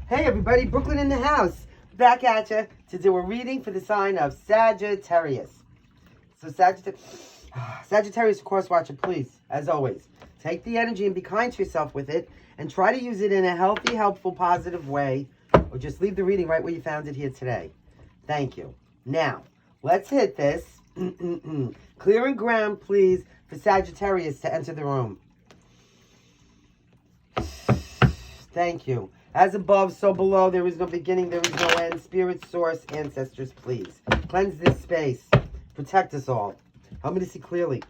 Hey everybody, Brooklyn in the house. Back at you to do a reading for the sign of Sagittarius. So Sagittarius cross watcher, please, as always, take the energy and be kind to yourself with it and try to use it in a healthy, helpful, positive way, or just leave the reading right where you found it here today. Thank you. Now, let's hit this. Clearing ground, please, for Sagittarius to enter the room. Thank you. As above, so below. There is no beginning, there is no end. Spirit, source, ancestors, please. Cleanse this space. Protect us all. Help me to see clearly.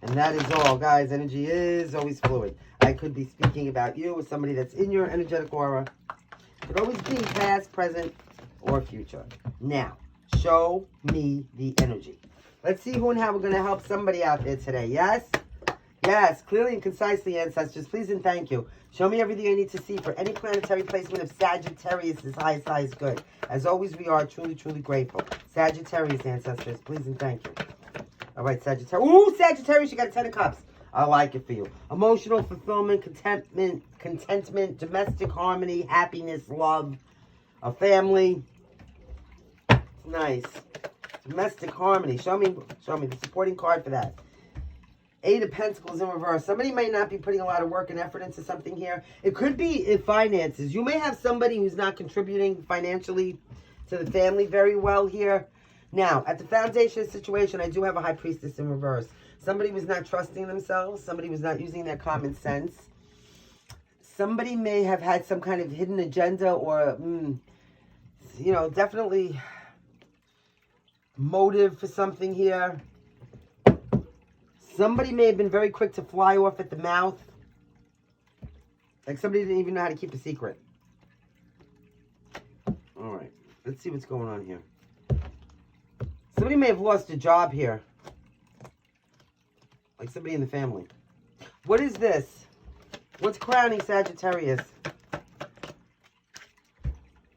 And that is all, guys. Energy is always fluid. I could be speaking about you or somebody that's in your energetic aura. Could always be past, present, or future. Now, show me the energy. Let's see who and how we're going to help somebody out there today. Yes? Yes, clearly and concisely, ancestors. Please and thank you. Show me everything I need to see for any planetary placement of Sagittarius is highest, highest good. As always, we are truly, truly grateful. Sagittarius, ancestors. Please and thank you. All right, Sagittarius. Ooh, Sagittarius, you got a 10 of cups. I like it for you. Emotional fulfillment, contentment, domestic harmony, happiness, love, a family. Nice. Domestic harmony. Show me the supporting card for that. 8 of Pentacles in reverse. Somebody may not be putting a lot of work and effort into something here. It could be in finances. You may have somebody who's not contributing financially to the family very well here. Now, at the foundation situation, I do have a High Priestess in reverse. Somebody was not trusting themselves. Somebody was not using their common sense. Somebody may have had some kind of hidden agenda or, you know, definitely motive for something here. Somebody may have been very quick to fly off at the mouth. Like somebody didn't even know how to keep a secret. All right. Let's see what's going on here. Somebody may have lost a job here. Like somebody in the family. What is this? What's crowning Sagittarius?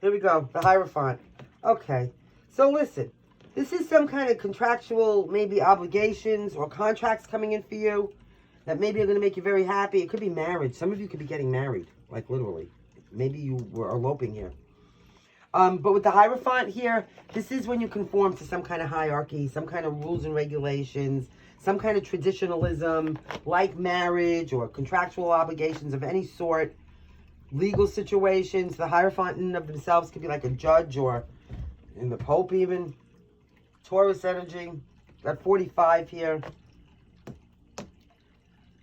Here we go. The hierophant. Okay. So listen. This is some kind of contractual, maybe obligations or contracts coming in for you that maybe are going to make you very happy. It could be marriage. Some of you could be getting married, like literally. Maybe you were eloping here. But with the hierophant here, this is when you conform to some kind of hierarchy, some kind of rules and regulations, some kind of traditionalism, like marriage or contractual obligations of any sort, legal situations. The hierophant in and of themselves could be like a judge or in the Pope even. Taurus energy, got 45 here.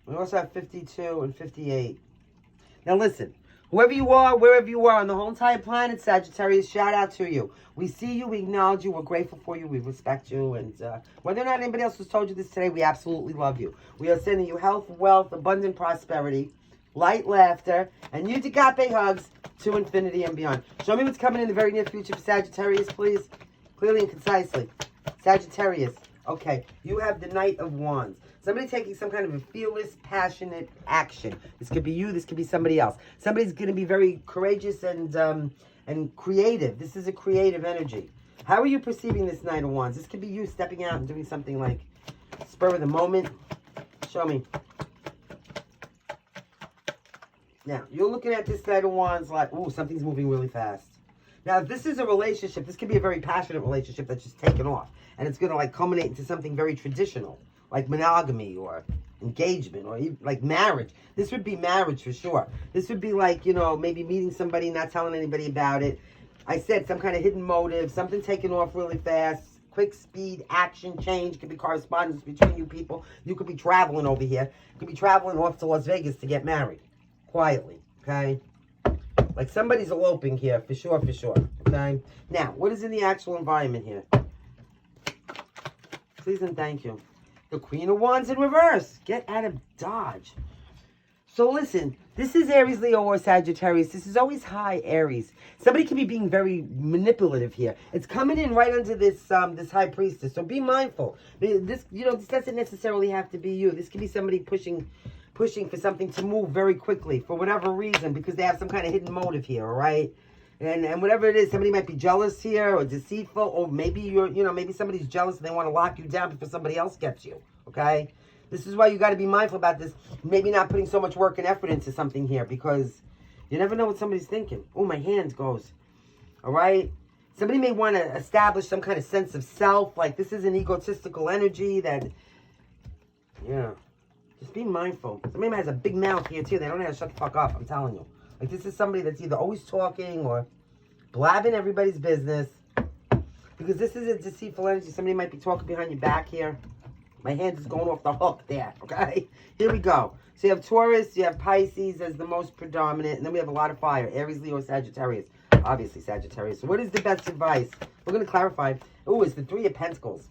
We also have 52 and 58. Now listen, whoever you are, wherever you are on the whole entire planet, Sagittarius, shout out to you. We see you, we acknowledge you, we're grateful for you, we respect you, and whether or not anybody else has told you this today, we absolutely love you. We are sending you health, wealth, abundant prosperity, light, laughter, and huge agape hugs to infinity and beyond. Show me what's coming in the very near future for Sagittarius, please. Clearly and concisely. Sagittarius, okay, you have the Knight of Wands. Somebody taking some kind of a fearless, passionate action. This could be you, this could be somebody else. Somebody's going to be very courageous and creative. This is a creative energy. How are you perceiving this Knight of Wands? This could be you stepping out and doing something like spur of the moment. Show me. Now, you're looking at this Knight of Wands like, ooh, something's moving really fast. Now, if this is a relationship, this could be a very passionate relationship that's just taken off. And it's going to, like, culminate into something very traditional, like monogamy or engagement or even, like, marriage. This would be marriage for sure. This would be like, you know, maybe meeting somebody, not telling anybody about it. I said some kind of hidden motive, something taken off really fast, quick speed, action, change. Could be correspondence between you people. You could be traveling over here. You could be traveling off to Las Vegas to get married. Quietly, okay? Like somebody's eloping here, for sure, okay? Now, what is in the actual environment here? Please and thank you. The Queen of Wands in reverse. Get out of Dodge. So listen, this is Aries, Leo, or Sagittarius. This is always high Aries. Somebody can be being very manipulative here. It's coming in right under this this High Priestess. So be mindful. This, you know, this doesn't necessarily have to be you. This could be somebody pushing for something to move very quickly for whatever reason because they have some kind of hidden motive here, all right? And whatever it is, somebody might be jealous here or deceitful, or maybe maybe somebody's jealous and they want to lock you down before somebody else gets you, okay? This is why you got to be mindful about this. Maybe not putting so much work and effort into something here because You never know what somebody's thinking. Oh, my hand goes. All right? Somebody may want to establish some kind of sense of self. Like, this is an egotistical energy that, yeah. Just be mindful. Somebody has a big mouth here, too. They don't know how to shut the fuck up. I'm telling you. Like, this is somebody that's either always talking or blabbing everybody's business. Because this is a deceitful energy. Somebody might be talking behind your back here. My hand is going off the hook there, okay? Here we go. So you have Taurus, you have Pisces as the most predominant, and then we have a lot of fire. Aries, Leo, Sagittarius. Obviously Sagittarius. So what is the best advice? We're going to clarify. Oh, it's the Three of Pentacles.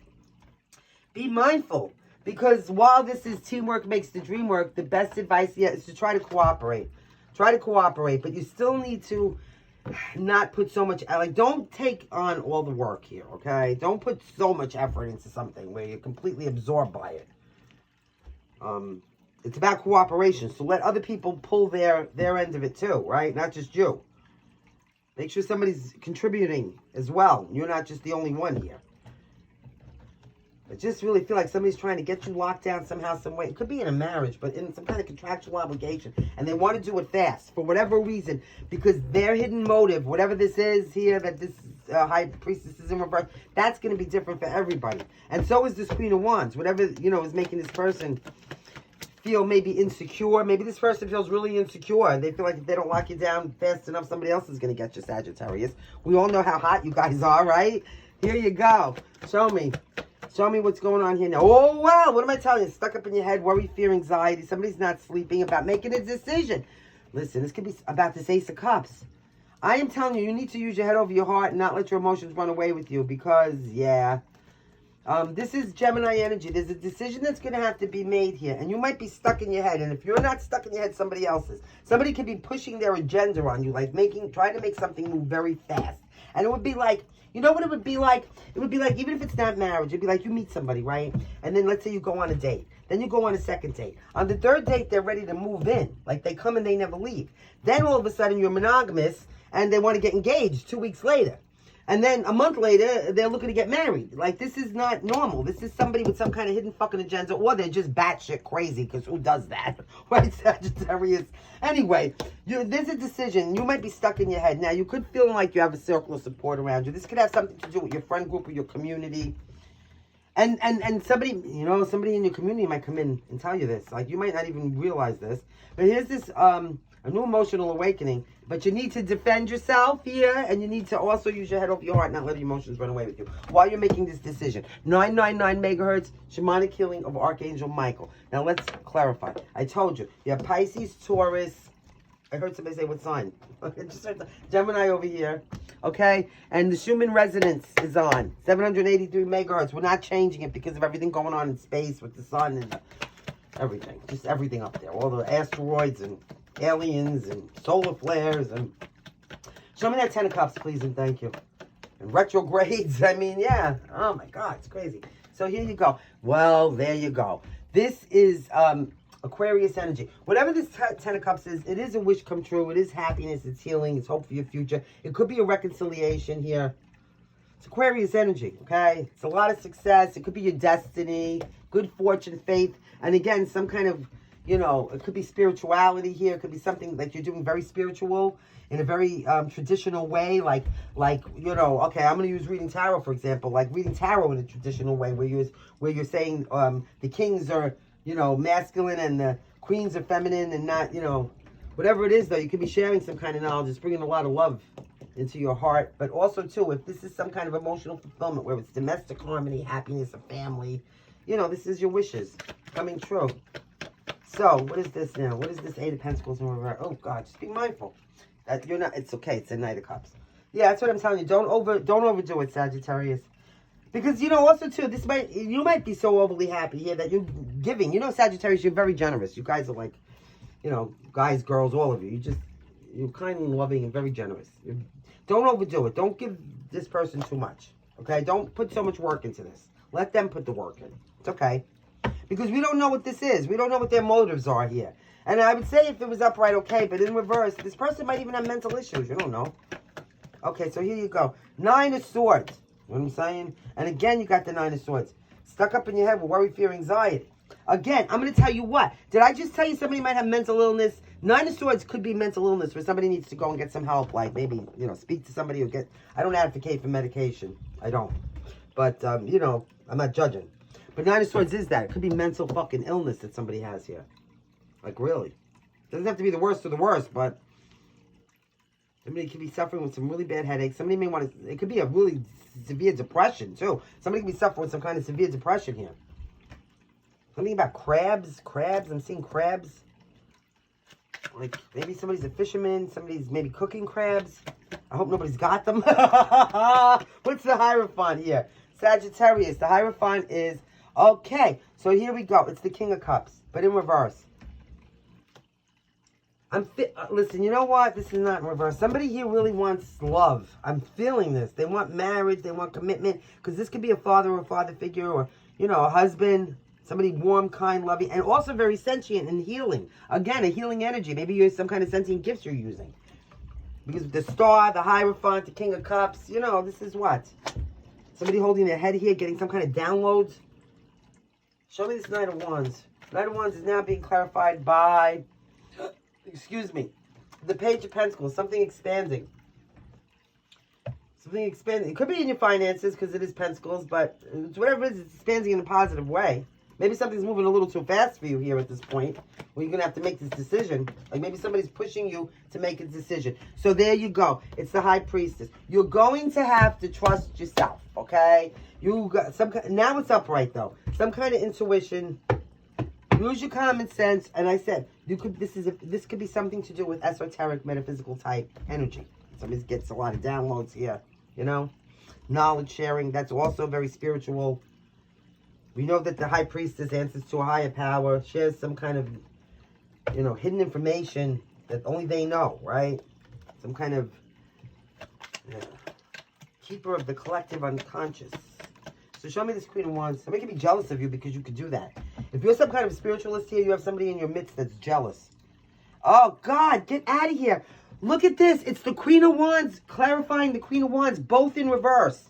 Be mindful. Because while this is teamwork makes the dream work, the best advice yet is to try to cooperate. Try to cooperate, but you still need to not put so much, like, don't take on all the work here, okay? Don't put so much effort into something where you're completely absorbed by it. It's about cooperation, so let other people pull their end of it too, right? Not just you. Make sure somebody's contributing as well. You're not just the only one here. I just really feel like somebody's trying to get you locked down somehow, some way. It could be in a marriage, but in some kind of contractual obligation. And they want to do it fast for whatever reason. Because their hidden motive, whatever this is here, that this High Priestess is in reverse, that's going to be different for everybody. And so is this Queen of Wands. Whatever, you know, is making this person feel maybe insecure. Maybe this person feels really insecure. They feel like if they don't lock you down fast enough, somebody else is going to get you, Sagittarius. We all know how hot you guys are, right? Here you go. Show me. Show me what's going on here now. Oh, wow. What am I telling you? Stuck up in your head, worry, fear, anxiety. Somebody's not sleeping, about making a decision. Listen, this could be about this Ace of Cups. I am telling you, you need to use your head over your heart and not let your emotions run away with you because, yeah. This is Gemini energy. There's a decision that's going to have to be made here. And you might be stuck in your head. And if you're not stuck in your head, somebody else is. Somebody could be pushing their agenda on you, like trying to make something move very fast. And it would be like, you know what it would be like? It would be like, even if it's not marriage, it'd be like you meet somebody, right? And then let's say you go on a date. Then you go on a second date. On the third date, they're ready to move in. Like they come and they never leave. Then all of a sudden you're monogamous and they want to get engaged 2 weeks later. And then a month later, they're looking to get married. Like, this is not normal. This is somebody with some kind of hidden fucking agenda, or they're just batshit crazy, because who does that? Right, Sagittarius? Anyway, there's a decision. You might be stuck in your head. Now, you could feel like you have a circle of support around you. This could have something to do with your friend group or your community. And somebody, you know, somebody in your community might come in and tell you this. Like, you might not even realize this. But here's this, a new emotional awakening. But you need to defend yourself here, and you need to also use your head over your heart, not let your emotions run away with you while you're making this decision. 999 megahertz, shamanic healing of Archangel Michael. Now, let's clarify. I told you, you have Pisces, Taurus. I heard somebody say what sign? Okay, just heard Gemini over here. Okay, and the Schumann resonance is on 783 megahertz. We're not changing it because of everything going on in space with the sun and everything. Just everything up there. All the asteroids and aliens and solar flares. And show me that 10 of cups, please, and thank you. And retrogrades. I mean, yeah. Oh my God, it's crazy. So here you go. Well, there you go. This is Aquarius energy. Whatever this 10 of cups is, it is a wish come true. It is happiness. It's healing. It's hope for your future. It could be a reconciliation here. It's Aquarius energy, okay? It's a lot of success. It could be your destiny, good fortune, faith, and again, some kind of, you know, it could be spirituality here. It could be something like you're doing very spiritual in a very traditional way. Like, you know, okay, I'm going to use reading tarot, for example. Like reading tarot in a traditional way where you're saying the kings are, you know, masculine and the queens are feminine and not, you know, whatever it is, though. You could be sharing some kind of knowledge. It's bringing a lot of love into your heart. But also, too, if this is some kind of emotional fulfillment where it's domestic harmony, happiness, a family, you know, this is your wishes coming true. So, what is this now? What is this 8 of Pentacles? Oh, God, just be mindful. You're not, it's okay. It's a Knight of Cups. Yeah, that's what I'm telling you. Don't overdo it, Sagittarius. Because, you know, also, too, you might be so overly happy here that you're giving. You know, Sagittarius, you're very generous. You guys are like, you know, guys, girls, all of you. You're kind and loving and very generous. Don't overdo it. Don't give this person too much. Okay? Don't put so much work into this. Let them put the work in. It's okay. Because we don't know what this is. We don't know what their motives are here. And I would say if it was upright, okay. But in reverse, this person might even have mental issues. You don't know. Okay, so here you go. 9 of Swords. You know what I'm saying? And again, you got the 9 of Swords. Stuck up in your head with worry, fear, anxiety. Again, I'm going to tell you what. Did I just tell you somebody might have mental illness, Nine of Swords could be mental illness where somebody needs to go and get some help. Like maybe, you know, speak to somebody or get... I don't advocate for medication. I don't. But, you know, I'm not judging. But Nine of Swords is that. It could be mental fucking illness that somebody has here. Like, really. Doesn't have to be the worst of the worst, but... Somebody could be suffering with some really bad headaches. Somebody may want to... It could be a really severe depression, too. Somebody could be suffering with some kind of severe depression here. Something about crabs. Crabs. I'm seeing crabs. Like, maybe somebody's a fisherman. Somebody's maybe cooking crabs. I hope nobody's got them. What's the hierophant here? Sagittarius. The hierophant is... Okay. So here we go. It's the King of Cups. But in reverse. Listen, you know what? This is not in reverse. Somebody here really wants love. I'm feeling this. They want marriage. They want commitment. Because this could be a father or a father figure or, you know, a husband. Somebody warm, kind, loving. And also very sentient and healing. Again, a healing energy. Maybe you have some kind of sentient gifts you're using. Because the Star, the Hierophant, the King of Cups. You know, this is what? Somebody holding their head here, getting some kind of downloads. Show me this Knight of Wands. Knight of Wands is now being clarified by... Excuse me. The Page of Pentacles. Something expanding. Something expanding. It could be in your finances because it is Pentacles, but whatever it is, it's expanding in a positive way. Maybe something's moving a little too fast for you here at this point, where you're going to have to make this decision. Like maybe somebody's pushing you to make a decision. So there you go. It's the High Priestess. You're going to have to trust yourself, okay? You got some. Now it's upright, though. Some kind of intuition. Use your common sense, and I said you could. This could be something to do with esoteric, metaphysical type energy. Somebody gets a lot of downloads here, you know, knowledge sharing. That's also very spiritual. We know that the High Priestess answers to a higher power, shares some kind of, you know, hidden information that only they know, right? Some kind of keeper of the collective unconscious. So show me this Queen of Wands. Somebody can be jealous of you because you could do that. If you're some kind of spiritualist here, you have somebody in your midst that's jealous. Oh, God, get out of here. Look at this. It's the Queen of Wands clarifying the Queen of Wands, both in reverse.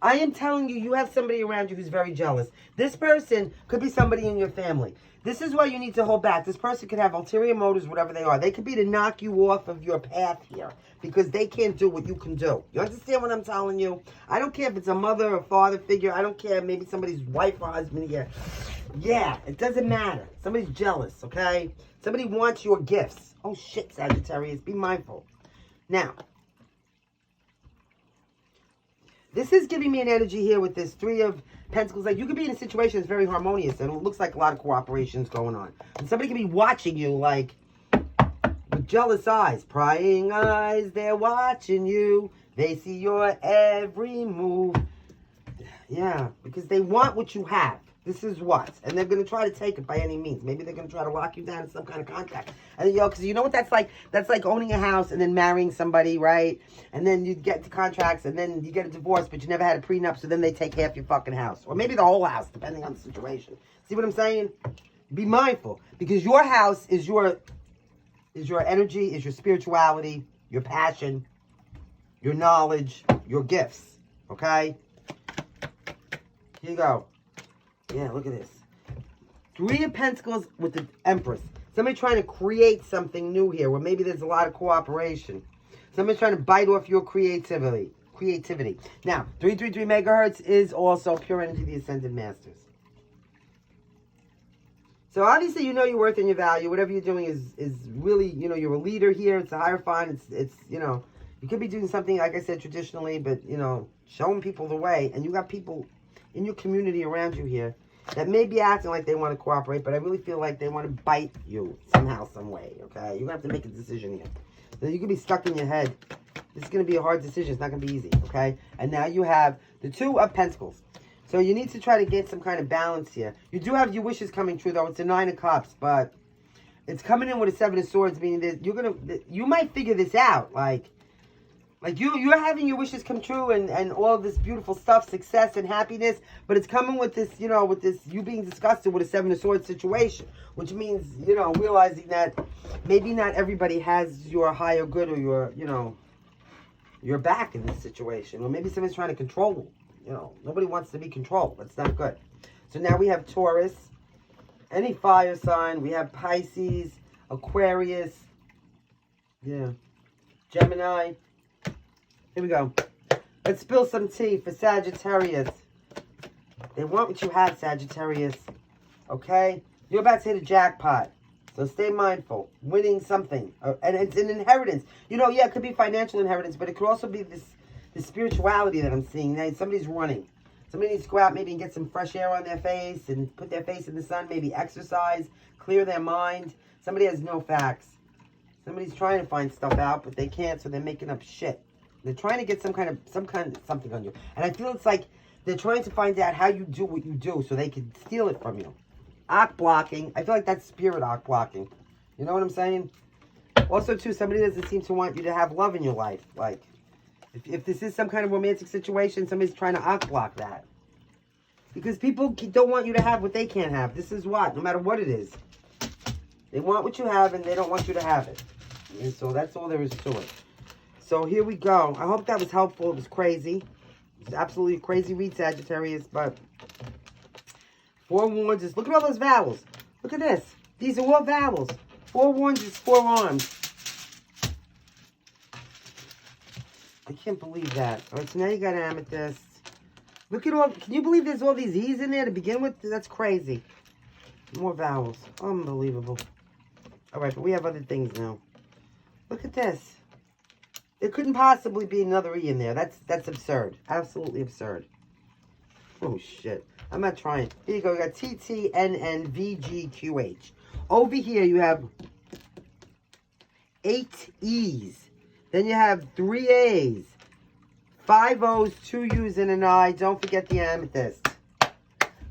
I am telling you, you have somebody around you who's very jealous. This person could be somebody in your family. This is why you need to hold back. This person could have ulterior motives, whatever they are. They could be to knock you off of your path here because they can't do what you can do. You understand what I'm telling you? I don't care if it's a mother or father figure. I don't care. Maybe somebody's wife or husband here. Yeah, it doesn't matter. Somebody's jealous, okay? Somebody wants your gifts. Oh, shit, Sagittarius. Be mindful. Now, this is giving me an energy here with this Three of Pentacles. Like, you could be in a situation that's very harmonious, and it looks like a lot of cooperation is going on. And somebody could be watching you, like, with jealous eyes. Prying eyes, they're watching you. They see your every move. Yeah, because they want what you have. This is what. And they're going to try to take it by any means. Maybe they're going to try to lock you down in some kind of contract. And then, because you know what that's like? That's like owning a house and then marrying somebody, right? And then you get to contracts and then you get a divorce, but you never had a prenup, so then they take half your fucking house. Or maybe the whole house, depending on the situation. See what I'm saying? Be mindful. Because your house is your energy, is your spirituality, your passion, your knowledge, your gifts. Okay? Here you go. Yeah, look at this. Three of Pentacles with the Empress. Somebody trying to create something new here, where maybe there's a lot of cooperation. Somebody's trying to bite off your creativity. Now, 333 megahertz is also pure energy, the Ascended Masters. So obviously you know your worth and your value. Whatever you're doing is really, you know, you're a leader here. It's a hierophant. It's you know, you could be doing something, like I said, traditionally, but, you know, showing people the way. And you got people in your community around you here that may be acting like they want to cooperate, but I really feel like they want to bite you somehow, some way, okay? You're going to have to make a decision here. So you could be stuck in your head. This is going to be a hard decision. It's not going to be easy, okay? And now you have the Two of Pentacles. So you need to try to get some kind of balance here. You do have your wishes coming true, though. It's a Nine of Cups, but it's coming in with a Seven of Swords, meaning that you might figure this out, like you're having your wishes come true and all of this beautiful stuff, success and happiness, but it's coming with this, you know, with this, you being disgusted with a Seven of Swords situation, which means, you know, realizing that maybe not everybody has your higher good or your, you know, your back in this situation. Or maybe somebody's trying to control, you know, nobody wants to be controlled. That's not good. So now we have Taurus, any fire sign, we have Pisces. Aquarius. Yeah. Gemini. Here we go. Let's spill some tea for Sagittarius. They want what you have, Sagittarius. Okay? You're about to hit a jackpot. So stay mindful. Winning something. And it's an inheritance. You know, yeah, it could be financial inheritance, but it could also be this spirituality that I'm seeing. Now, somebody's running. Somebody needs to go out maybe and get some fresh air on their face and put their face in the sun, maybe exercise, clear their mind. Somebody has no facts. Somebody's trying to find stuff out, but they can't, so they're making up shit. They're trying to get some kind of something on you. And I feel it's like they're trying to find out how you do what you do so they can steal it from you. Arc blocking. I feel like that's spirit arc blocking. You know what I'm saying? Also, too, somebody doesn't seem to want you to have love in your life. Like, if this is some kind of romantic situation, somebody's trying to arc block that. Because people don't want you to have what they can't have. This is what, no matter what it is. They want what you have and they don't want you to have it. And so that's all there is to it. So here we go. I hope that was helpful. It was crazy. It was absolutely a crazy read, Sagittarius, but 4 wands is, look at all those vowels. Look at this. These are all vowels. 4 wands is 4 arms. I can't believe that. All right, so now you got amethyst. Look at all, can you believe there's all these E's in there to begin with? That's crazy. More vowels. Unbelievable. All right, but we have other things now. Look at this. There couldn't possibly be another E in there. That's absurd. Absolutely absurd. Oh, shit. I'm not trying. Here you go. You got TTNNVGQH. Over here, you have 8 E's. Then you have 3 A's. 5 O's, 2 U's, and an I. Don't forget the amethyst.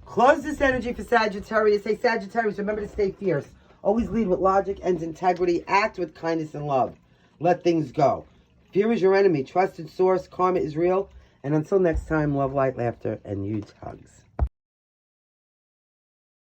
Close this energy for Sagittarius. Say, Sagittarius, remember to stay fierce. Always lead with logic and integrity. Act with kindness and love. Let things go. Fear is your enemy. Trusted source. Karma is real. And until next time, love, light, laughter, and huge hugs.